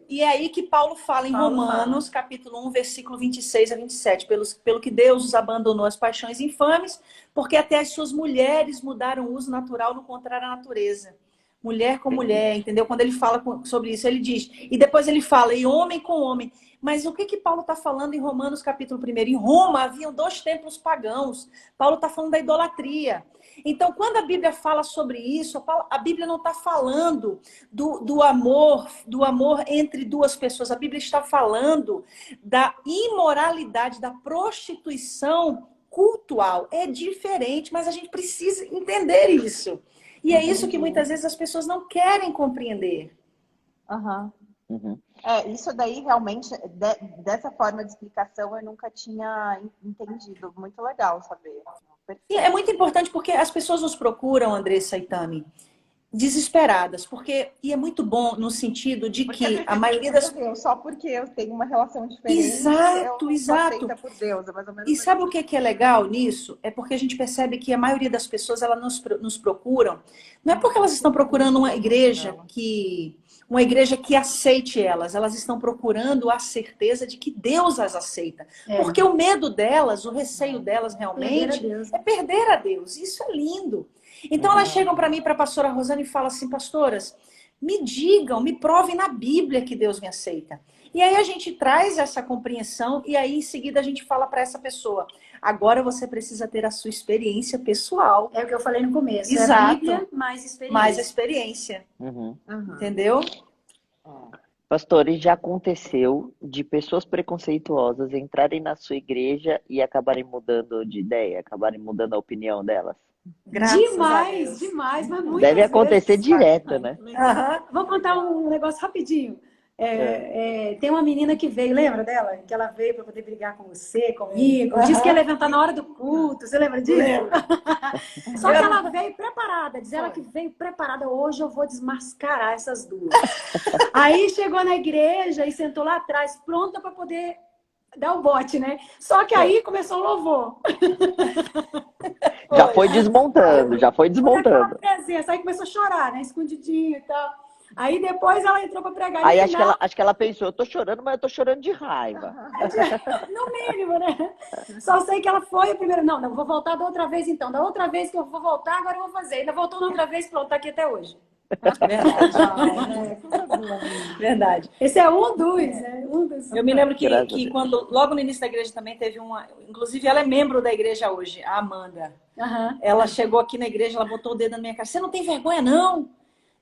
E é aí que Paulo fala em Romanos, capítulo 1, versículo 26 a 27. Pelo que Deus os abandonou as paixões infames, porque até as suas mulheres mudaram o uso natural no contrário à natureza. Mulher com mulher, entendeu? Quando ele fala sobre isso, ele diz. E depois ele fala, e homem com homem. Mas o que Paulo está falando em Romanos capítulo 1? Em Roma haviam 2 templos pagãos. Paulo está falando da idolatria. Então, quando a Bíblia fala sobre isso, a Bíblia não está falando do amor entre duas pessoas. A Bíblia está falando da imoralidade, da prostituição cultural. É diferente, mas a gente precisa entender isso. E é isso que muitas vezes as pessoas não querem compreender. Isso daí realmente, dessa forma de explicação, eu nunca tinha entendido. Muito legal saber. E é muito importante porque as pessoas nos procuram, Andressa e Tami, desesperadas. E é muito bom no sentido de que a maioria das... Só porque eu tenho uma relação diferente, exato. Por Deus, é mais ou menos e sabe o que é legal nisso? É porque a gente percebe que a maioria das pessoas elas nos procuram. Não é porque elas estão procurando uma igreja que uma igreja que aceite elas. Elas estão procurando a certeza de que Deus as aceita. Porque o medo delas, o receio delas realmente é perder a Deus. Isso é lindo. Então elas chegam para mim, para a pastora Rosana, e falam assim: pastoras, me digam, me provem na Bíblia que Deus me aceita. E aí a gente traz essa compreensão e aí em seguida a gente fala para essa pessoa: agora você precisa ter a sua experiência pessoal. É o que eu falei no começo. Exato. É a Bíblia mais experiência. Mais experiência. Entendeu? Pastor, e já aconteceu de pessoas preconceituosas entrarem na sua igreja e acabarem mudando de ideia, acabarem mudando a opinião delas? Demais, demais, mas muitas Deve acontecer vezes. direto, né? Vou contar um negócio rapidinho. Tem uma menina que veio, lembra dela? Que ela veio para poder brigar com você, comigo. Disse que ia levantar na hora do culto. Você lembra disso? Só que ela veio preparada. Diz ela que veio preparada. Hoje eu vou desmascarar essas duas. Aí chegou na igreja e sentou lá atrás, pronta para poder dar o bote, né? Só que aí começou o louvor. Já foi desmontando, já foi desmontando. Aí começou a chorar, né? Escondidinho e tal. Aí depois ela entrou para pregar. Aí acho que ela pensou: eu tô chorando, mas eu tô chorando de raiva. No mínimo, né? Só sei que ela foi a primeira. Não, vou voltar da outra vez então. Da outra vez que eu vou voltar, agora eu vou fazer. Ainda voltou da outra vez, pronto, tá aqui até hoje. Verdade. Esse é um dos, né? Eu me lembro que quando, logo no início da igreja também teve uma. Inclusive, ela é membro da igreja hoje, a Amanda. Ela chegou aqui na igreja, ela botou o dedo na minha cara: você não tem vergonha, não?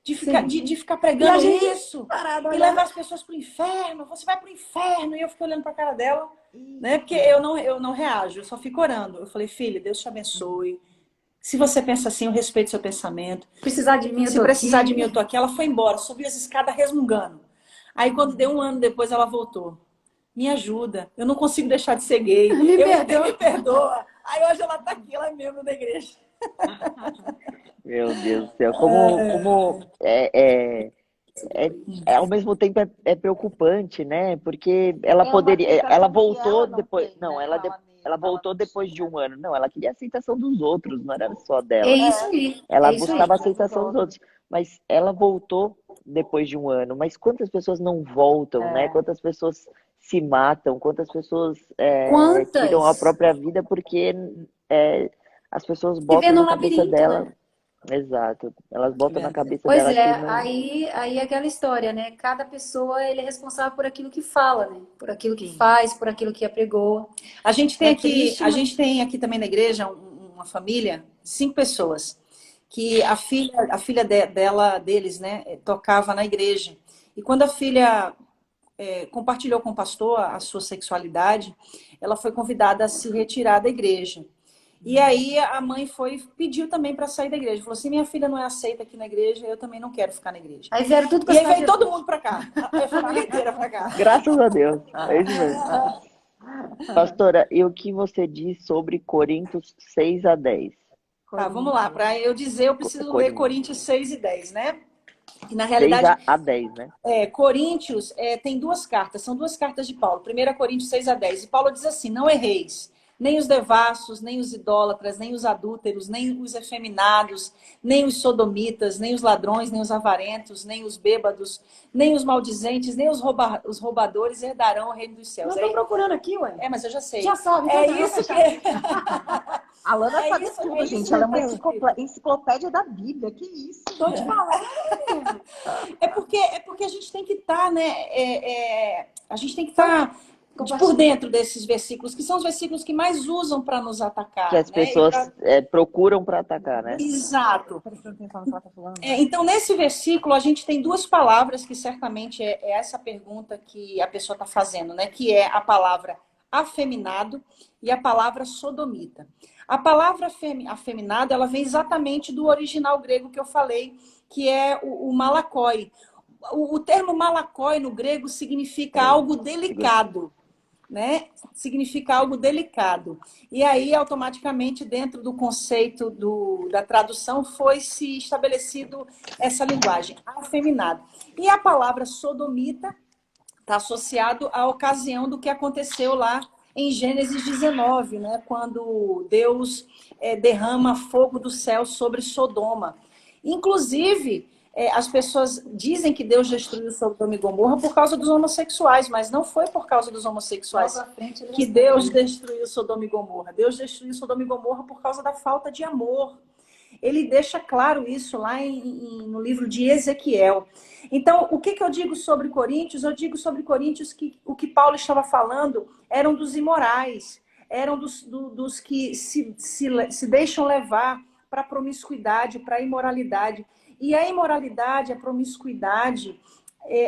De ficar pregando isso e levar as pessoas para o inferno. Você vai para o inferno. E eu fiquei olhando para a cara dela, né? Porque eu não reajo, eu só fico orando. Eu falei: filha, Deus te abençoe. Se você pensa assim, eu respeito seu pensamento. Precisar de mim, Se precisar de mim, eu tô aqui. Ela foi embora, subiu as escadas resmungando. Aí quando deu um ano depois, ela voltou. Me ajuda, eu não consigo deixar de ser gay. Me perdoa. Aí hoje ela tá aqui, ela é membro da igreja. Meu Deus do céu, como ao mesmo tempo é preocupante, né? Porque ela poderia, ela voltou depois, ela voltou depois de um ano. Não, ela queria a aceitação dos outros, não era só dela. É isso aí. Ela buscava a aceitação dos outros, mas ela voltou depois de um ano. Mas quantas pessoas não voltam, né? Quantas pessoas se matam, quantas pessoas tiram a própria vida porque as pessoas botam na cabeça dela. Né? Exato, elas botam na cabeça dela. Pois é, aí é aquela história, né? Cada pessoa ele é responsável por aquilo que fala, né? Por aquilo que faz, por aquilo que apregou. A gente tem aqui também na igreja uma família, 5 pessoas, que a filha deles, né, tocava na igreja. E quando a filha compartilhou com o pastor a sua sexualidade, ela foi convidada a se retirar da igreja. E aí a mãe pediu também para sair da igreja. Falou assim: minha filha não é aceita aqui na igreja, eu também não quero ficar na igreja. Aí vieram tudo e aí veio todo mundo para cá. A família inteira para cá. Graças a Deus. É isso mesmo. Pastora, e o que você diz sobre Coríntios 6-10? Tá, vamos lá. Para eu dizer, eu preciso ler Coríntios 6 e 10, né? E na realidade, 6-10, né? Coríntios tem 2 cartas, são 2 cartas de Paulo. 1 Coríntios 6-10. E Paulo diz assim: não erreis. Nem os devassos, nem os idólatras, nem os adúlteros, nem os efeminados, nem os sodomitas, nem os ladrões, nem os avarentos, nem os bêbados, nem os maldizentes, nem os roubadores herdarão o reino dos céus. Eu estou procurando aqui, ué. Mas eu já sei. Já sabe. Isso que... A Lana sabe tudo, gente. Ela é uma enciclopédia da Bíblia. Que isso? Estou te falando. É porque a gente tem que estar, né? A gente tem que estar... por dentro desses versículos, que são os versículos que mais usam para nos atacar. Que as pessoas procuram para atacar, né? Exato. Então, nesse versículo, a gente tem 2 palavras que certamente é essa pergunta que a pessoa está fazendo, né? Que é a palavra afeminado e a palavra sodomita. A palavra afeminado, ela vem exatamente do original grego que eu falei, que é o malakoi. O termo malakoi no grego significa algo delicado. Né? Significa algo delicado. E aí, automaticamente, dentro do conceito da tradução, foi-se estabelecido essa linguagem, afeminado. E a palavra sodomita está associado à ocasião do que aconteceu lá em Gênesis 19, né? Quando Deus derrama fogo do céu sobre Sodoma. Inclusive, as pessoas dizem que Deus destruiu Sodoma e Gomorra por causa dos homossexuais, mas não foi por causa dos homossexuais que Deus destruiu Sodoma e Gomorra. Deus destruiu Sodoma e Gomorra por causa da falta de amor. Ele deixa claro isso lá no livro de Ezequiel. Então, o que eu digo sobre Coríntios? Eu digo sobre Coríntios que o que Paulo estava falando eram dos imorais, eram dos que se deixam levar para a promiscuidade, para a imoralidade. E a imoralidade, a promiscuidade,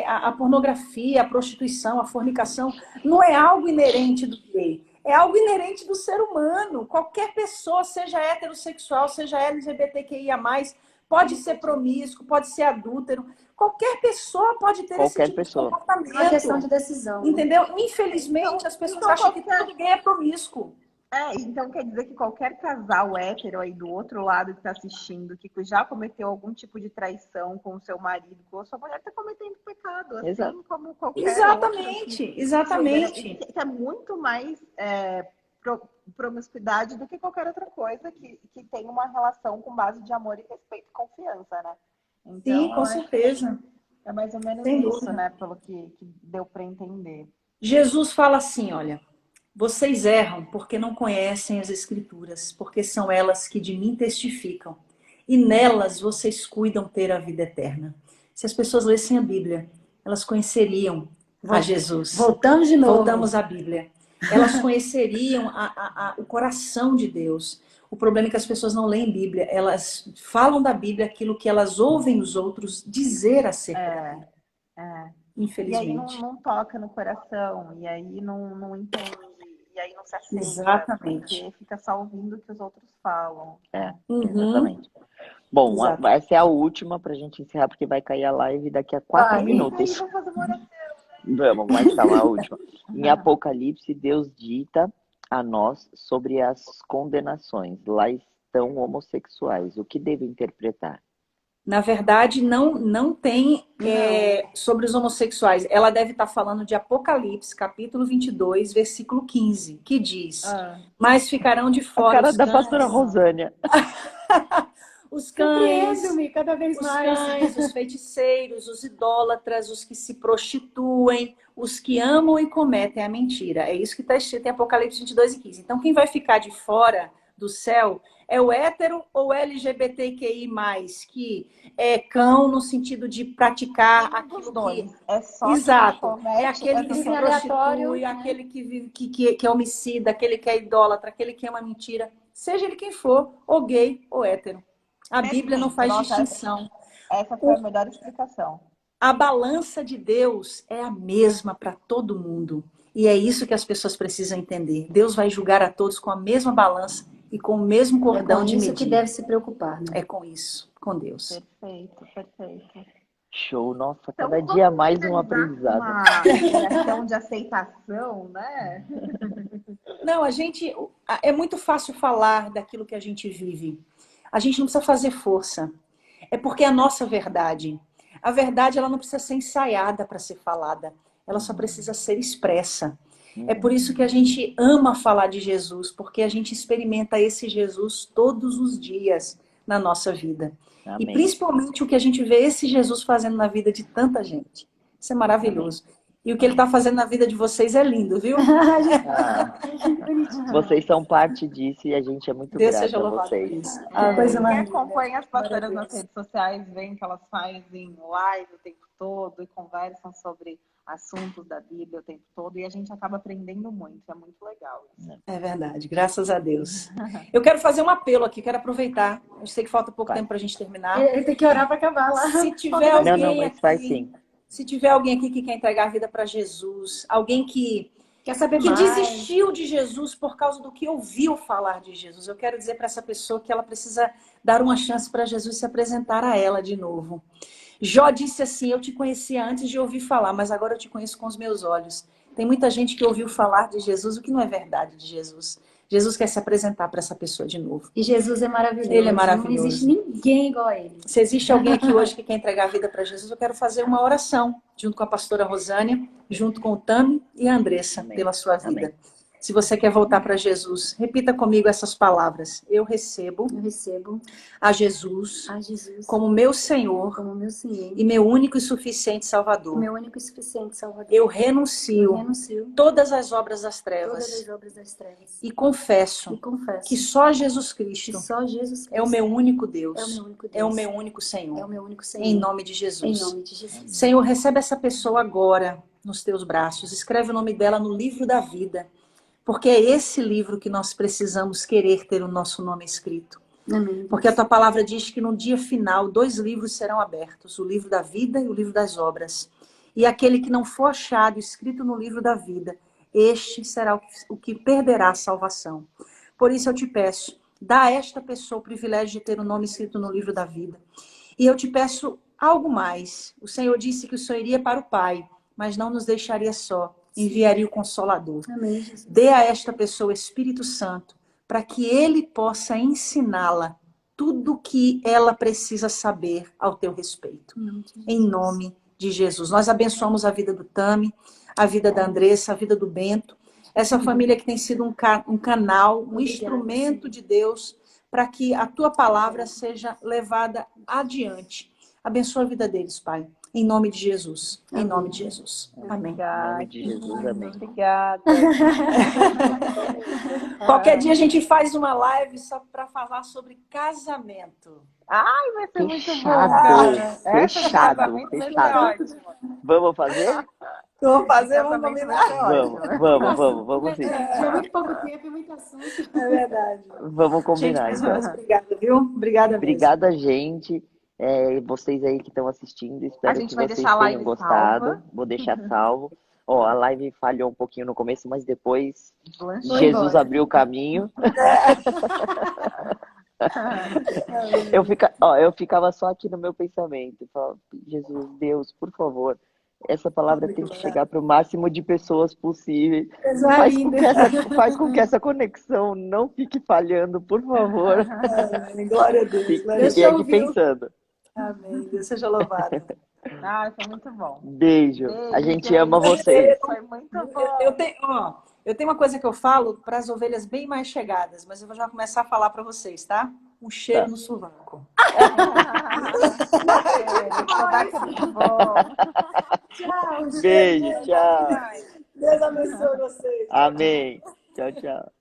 a pornografia, a prostituição, a fornicação, não é algo inerente do gay. É algo inerente do ser humano. Qualquer pessoa, seja heterossexual, seja LGBTQIA+, pode ser promíscuo, pode ser adúltero. Qualquer pessoa pode ter esse tipo de comportamento. É uma questão de decisão. Entendeu? Infelizmente, as pessoas acham que todo gay é promíscuo. Então quer dizer que qualquer casal hétero aí do outro lado que está assistindo, que já cometeu algum tipo de traição com o seu marido, com a sua mulher, está cometendo pecado, assim como qualquer Exatamente. Que é muito mais promiscuidade do que qualquer outra coisa que tem uma relação com base de amor e respeito e confiança, né? Então, sim, com certeza. É mais ou menos sem isso, dúvida, né? Pelo que deu para entender. Jesus fala assim, olha, vocês erram porque não conhecem as Escrituras, porque são elas que de mim testificam. E nelas vocês cuidam ter a vida eterna. Se as pessoas lessem a Bíblia, elas conheceriam a Jesus. Voltamos de novo. Voltamos à Bíblia. Elas conheceriam o coração de Deus. O problema é que as pessoas não leem Bíblia. Elas falam da Bíblia aquilo que elas ouvem os outros dizer acerca da Bíblia. Infelizmente. E aí não toca no coração, e aí não entende, e aí não se aceita. Exatamente. Porque fica só ouvindo o que os outros falam. Exatamente. Bom, essa é a última pra gente encerrar, porque vai cair a live daqui a 4 minutos. Vamos fazer uma oração. Vamos, mas tá lá a última. Em Apocalipse, Deus dita a nós sobre as condenações. Lá estão homossexuais. O que devo interpretar? Na verdade, não tem sobre os homossexuais. Ela deve estar falando de Apocalipse, capítulo 22, versículo 15, que diz: mas ficarão de fora. A cara da pastora Rosânia. Os cães, cada vez mais. os feiticeiros, os idólatras, os que se prostituem, os que amam e cometem a mentira. É isso que está escrito em Apocalipse 22 e 15. Então, quem vai ficar de fora do céu é o hétero ou LGBTQI+, que é cão no sentido de praticar aquilo que... É só exato. É aquele que se prostitui, aquele que vive, que é homicida, aquele que é idólatra, aquele que ama mentira. Seja ele quem for, ou gay ou hétero. A Bíblia não faz distinção. Essa foi a melhor explicação. A balança de Deus é a mesma para todo mundo. E é isso que as pessoas precisam entender. Deus vai julgar a todos com a mesma balança e com o mesmo cordão de medir. É com isso que deve se preocupar, né? É com isso, com Deus. Perfeito. Show, nossa, cada dia mais um aprendizado. Uma questão de aceitação, né? Não, é muito fácil falar daquilo que a gente vive. A gente não precisa fazer força. É porque é a nossa verdade. A verdade, ela não precisa ser ensaiada para ser falada. Ela só precisa ser expressa. É por isso que a gente ama falar de Jesus, porque a gente experimenta esse Jesus todos os dias na nossa vida. Amém. E principalmente o que a gente vê esse Jesus fazendo na vida de tanta gente. Isso é maravilhoso. Amém. E o que ele está fazendo na vida de vocês é lindo, viu? Vocês são parte disso e a gente é muito Deus grata seja a vocês. Quem acompanha as pastoras nas redes sociais, vem que elas fazem live o tempo todo e conversam sobre assuntos da Bíblia o tempo todo, e a gente acaba aprendendo muito, é muito legal isso. É verdade, graças a Deus. Eu quero fazer um apelo aqui, quero aproveitar, eu sei que falta pouco tempo para a gente terminar. Ele tem que orar para acabar lá. Se tiver alguém mas aqui, faz sim. Se tiver alguém aqui que quer entregar a vida para Jesus, alguém que quer saber que mais, desistiu de Jesus por causa do que ouviu falar de Jesus, eu quero dizer para essa pessoa que ela precisa dar uma chance para Jesus se apresentar a ela de novo. Jó disse assim: eu te conhecia antes de ouvir falar, mas agora eu te conheço com os meus olhos. Tem muita gente que ouviu falar de Jesus, o que não é verdade de Jesus. Jesus quer se apresentar para essa pessoa de novo. E Jesus é maravilhoso. Ele é maravilhoso. Não existe ninguém igual a ele. Se existe alguém aqui hoje que quer entregar a vida para Jesus, eu quero fazer uma oração, junto com a pastora Rosânia, junto com o Tami e a Andressa, pela sua vida. Se você quer voltar para Jesus, repita comigo essas palavras. Eu recebo a Jesus como meu Senhor e meu único e suficiente Salvador. Eu renuncio todas as obras das trevas e confesso que só Jesus Cristo é o meu único Deus, é o meu único Senhor. Em nome de Jesus. Senhor, recebe essa pessoa agora nos teus braços. Escreve o nome dela no livro da vida. Porque é esse livro que nós precisamos querer ter o nosso nome escrito. Amém. Porque a tua palavra diz que no dia final 2 livros serão abertos, o livro da vida e o livro das obras. E aquele que não for achado escrito no livro da vida, este será o que perderá a salvação. Por isso eu te peço, dá a esta pessoa o privilégio de ter o nome escrito no livro da vida. E eu te peço algo mais. O Senhor disse que o Senhor iria para o Pai, mas não nos deixaria só. Enviaria o Consolador. Amém. Dê a esta pessoa o Espírito Santo, para que ele possa ensiná-la tudo o que ela precisa saber ao teu respeito. Em nome de Jesus. Nós abençoamos a vida do Tami, a vida da Andressa, a vida do Bento. Essa família que tem sido um canal, um instrumento de Deus, para que a tua palavra seja levada adiante. Abençoa a vida deles, Pai. Em nome de Jesus. Em nome de Jesus. Amém. Em nome de Jesus, amém. Obrigada. Qualquer dia a gente faz uma live só para falar sobre casamento. Ai, vai ser muito bom. Fechado. Vamos fazer? Vamos fazer, vamos combinar. Vamos sim. Tinha muito pouco tempo e muito assunto. É verdade. Vamos combinar, gente, então. Obrigada, viu? Obrigada mesmo. Obrigada, gente. Vocês aí que estão assistindo, espero que vocês tenham gostado. Salva. Vou deixar salvo. Ó, a live falhou um pouquinho no começo, mas depois Lançou Jesus embora. abriu o caminho. Eu ficava só aqui no meu pensamento. Eu falava, Jesus, Deus, por favor, essa palavra tem que chegar para o máximo de pessoas possível. Faz com que essa conexão não fique falhando, por favor. Glória a Deus. Fiquei aqui pensando. Amém. Deus seja louvado. Ai, foi muito bom. Beijo. A gente ama vocês. Foi muito bom. Eu tenho uma coisa que eu falo para as ovelhas bem mais chegadas, mas eu vou já começar a falar para vocês, tá? Um cheiro no sovaco. Tchau. Beijo, tchau. Deus abençoe vocês. Amém. Tchau, tchau.